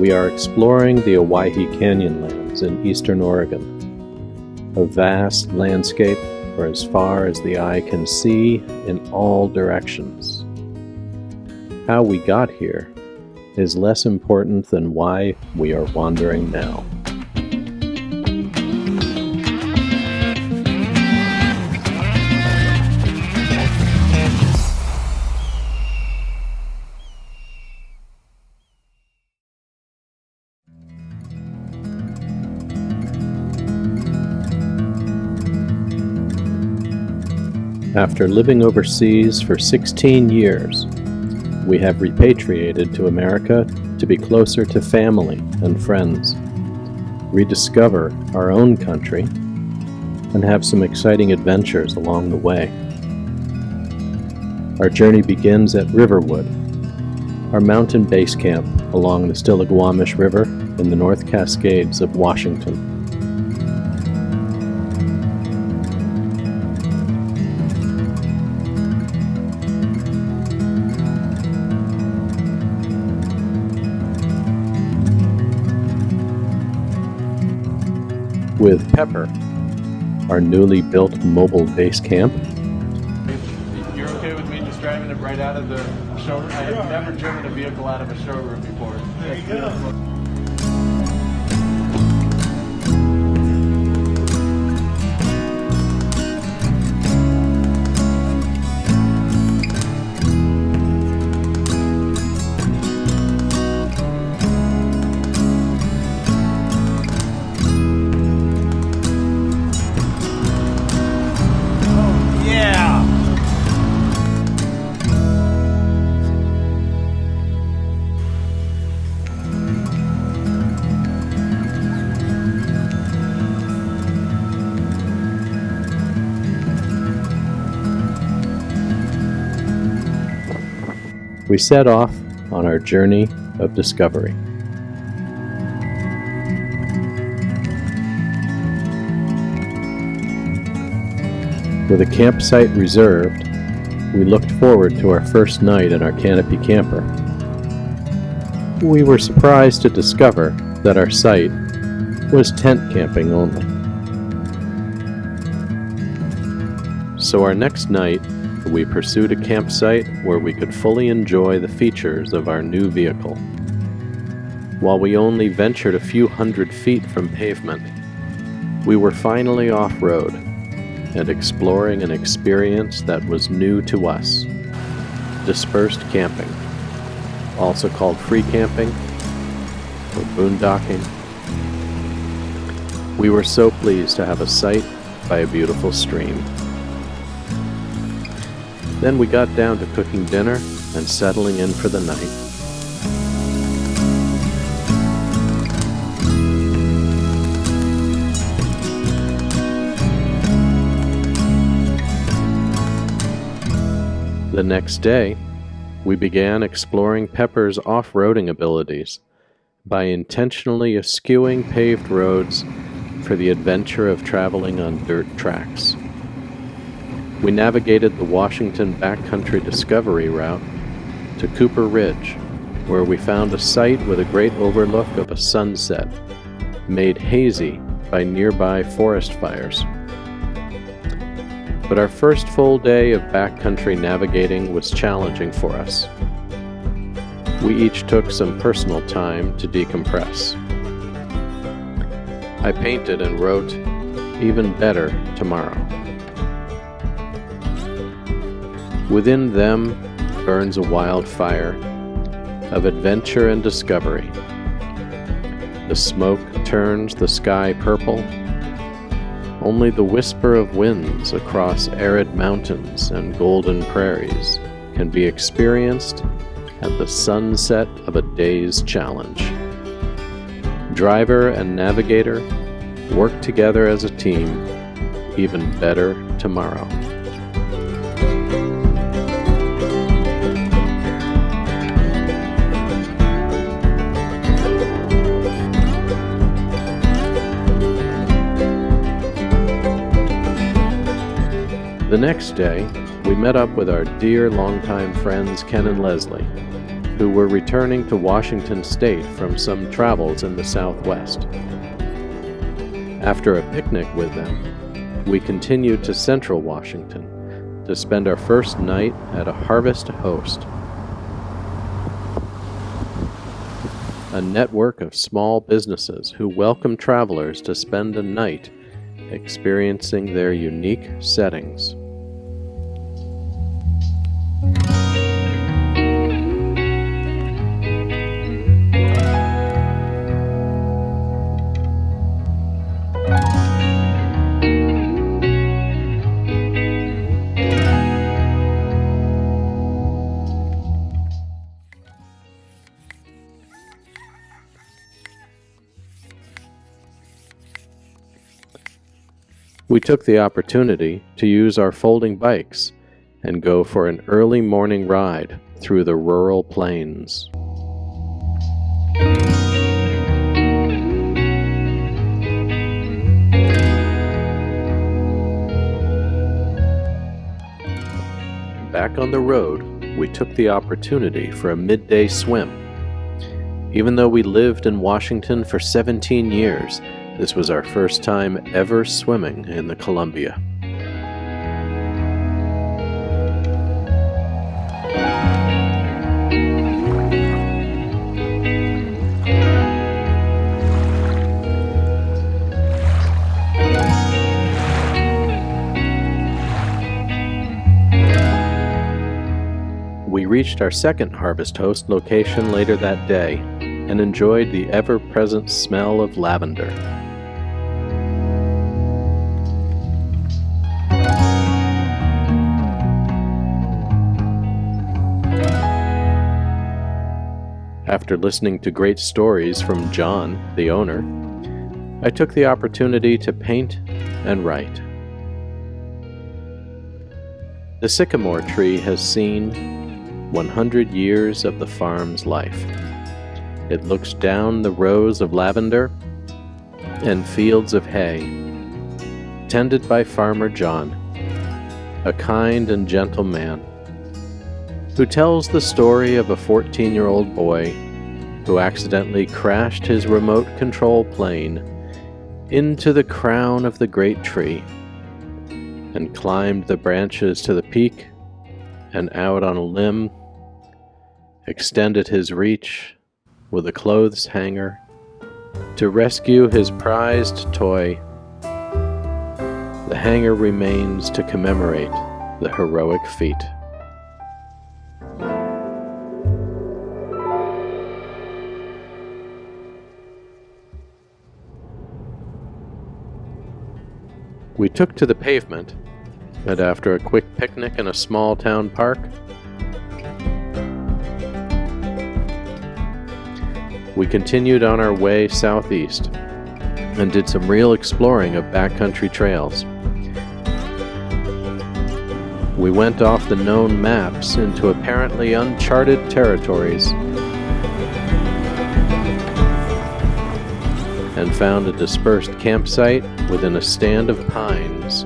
we are exploring the Owyhee Canyonlands in eastern Oregon, a vast landscape for as far as the eye can see in all directions. How we got here is less important than why we are wandering now. After living overseas for 16 years, we have repatriated to America to be closer to family and friends, rediscover our own country, and have some exciting adventures along the way. Our journey begins at Riverwood, our mountain base camp along the Stillaguamish River in the North Cascades of Washington. With Pepper, our newly built mobile base camp. You're okay with me just driving it right out of the showroom? I have never driven a vehicle out of a showroom before. There you go. We set off on our journey of discovery. With a campsite reserved, we looked forward to our first night in our canopy camper. We were surprised to discover that our site was tent camping only. So our next night, we pursued a campsite where we could fully enjoy the features of our new vehicle. While we only ventured a few hundred feet from pavement, we were finally off-road and exploring an experience that was new to us: dispersed camping, also called free camping or boondocking. We were so pleased to have a site by a beautiful stream. Then we got down to cooking dinner and settling in for the night. The next day, we began exploring Pepper's off-roading abilities by intentionally eschewing paved roads for the adventure of traveling on dirt tracks. We navigated the Washington backcountry discovery route to Cooper Ridge, where we found a site with a great overlook of a sunset, made hazy by nearby forest fires. But our first full day of backcountry navigating was challenging for us. We each took some personal time to decompress. I painted and wrote, "Even better tomorrow." Within them burns a wildfire of adventure and discovery. The smoke turns the sky purple. Only the whisper of winds across arid mountains and golden prairies can be experienced at the sunset of a day's challenge. Driver and navigator work together as a team. Even better tomorrow. The next day, we met up with our dear longtime friends Ken and Leslie who were returning to Washington State from some travels in the Southwest. After a picnic with them, we continued to Central Washington to spend our first night at a harvest host, a network of small businesses who welcome travelers to spend a night experiencing their unique settings. We took the opportunity to use our folding bikes and go for an early morning ride through the rural plains. Back on the road, we took the opportunity for a midday swim. Even though we lived in Washington for 17 years, this was our first time ever swimming in the Columbia. We reached our second Harvest Host location later that day and enjoyed the ever-present smell of lavender. After listening to great stories from John, the owner, I took the opportunity to paint and write. The sycamore tree has seen 100 years of the farm's life. It looks down the rows of lavender and fields of hay, tended by Farmer John, a kind and gentle man, who tells the story of a 14-year-old boy who accidentally crashed his remote control plane into the crown of the great tree and climbed the branches to the peak and out on a limb, extended his reach with a clothes hanger to rescue his prized toy. The hanger remains to commemorate the heroic feat. We took to the pavement, and after a quick picnic in a small town park, we continued on our way southeast and did some real exploring of backcountry trails. We went off the known maps into apparently uncharted territories and found a dispersed campsite within a stand of pines.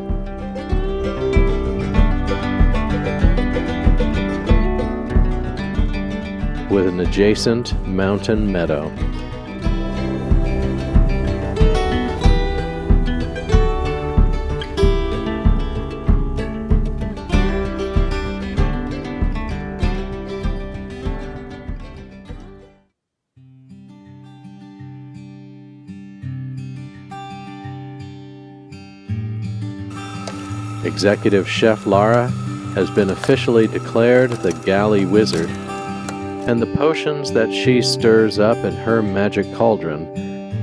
With an adjacent mountain meadow. Executive Chef Lara has been officially declared the Galley Wizard, and the potions that she stirs up in her magic cauldron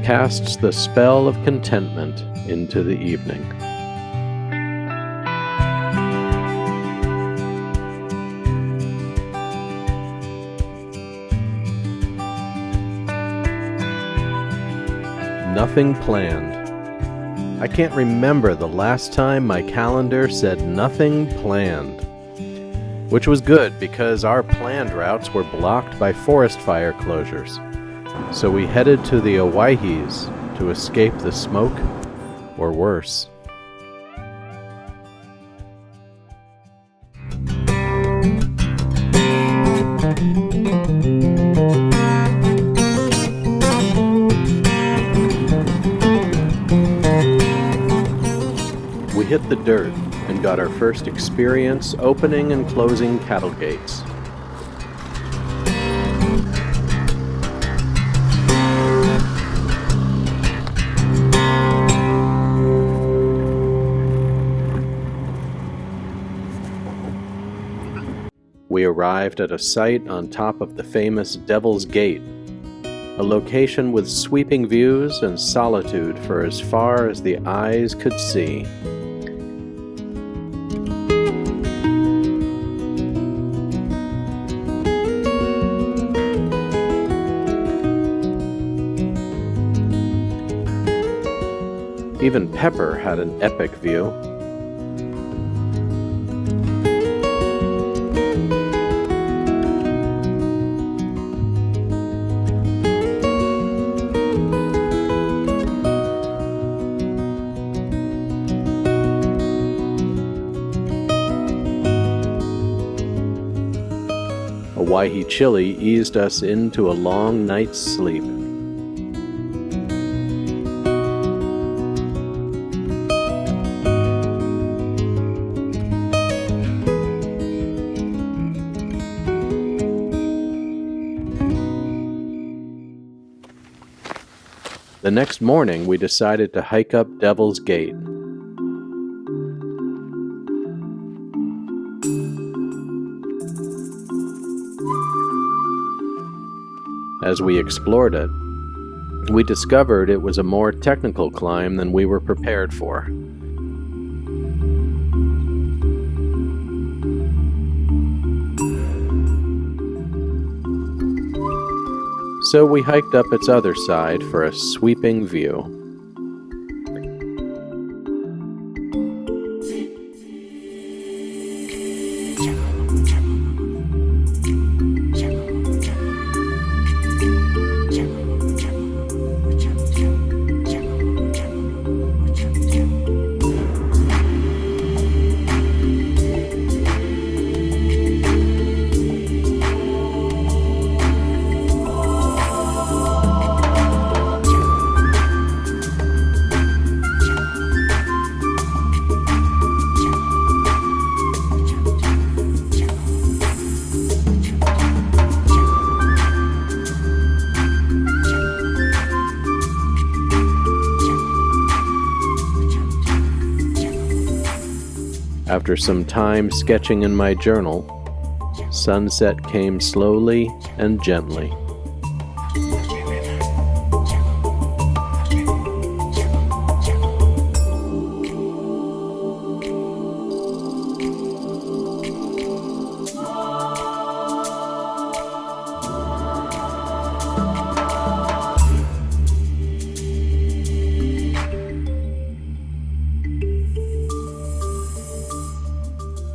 casts the spell of contentment into the evening. Nothing planned. I can't remember the last time my calendar said nothing planned. Which was good because our planned routes were blocked by forest fire closures. So we headed to the Owyees to escape the smoke, or worse. hit the dirt and got our first experience opening and closing cattle gates. We arrived at a site on top of the famous Devil's Gate, a location with sweeping views and solitude for as far as the eyes could see. Even Pepper had an epic view. Owyhee chili eased us into a long night's sleep. The next morning, we decided to hike up Devil's Gate. As we explored it, we discovered it was a more technical climb than we were prepared for. So we hiked up its other side for a sweeping view. After some time sketching in my journal, sunset came slowly and gently.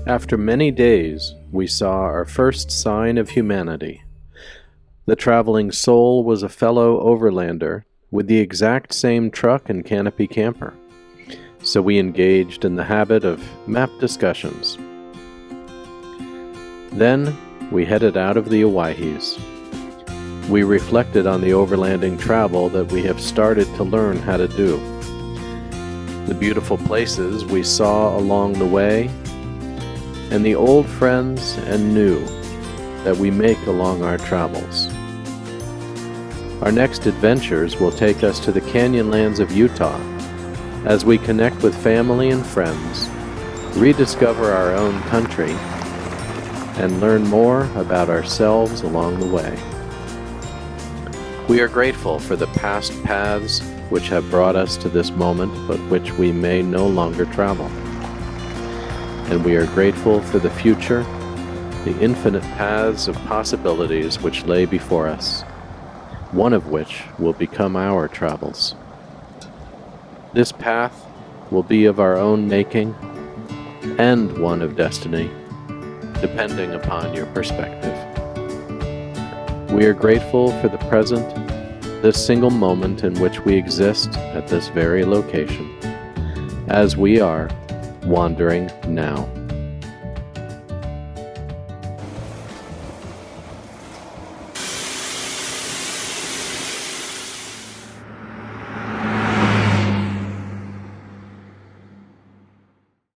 After many days, we saw our first sign of humanity. The traveling soul was a fellow overlander with the exact same truck and canopy camper, so we engaged in the habit of map discussions. Then we headed out of the Owyees. We reflected on the overlanding travel that we have started to learn how to do, the beautiful places we saw along the way, and the old friends and new that we make along our travels. Our next adventures will take us to the Canyonlands of Utah as we connect with family and friends, rediscover our own country, and learn more about ourselves along the way. We are grateful for the past paths which have brought us to this moment but which we may no longer travel. And we are grateful for the future, the infinite paths of possibilities which lay before us, one of which will become our travels. This path will be of our own making and one of destiny, depending upon your perspective. We are grateful for the present, this single moment in which we exist at this very location, as we are wandering now.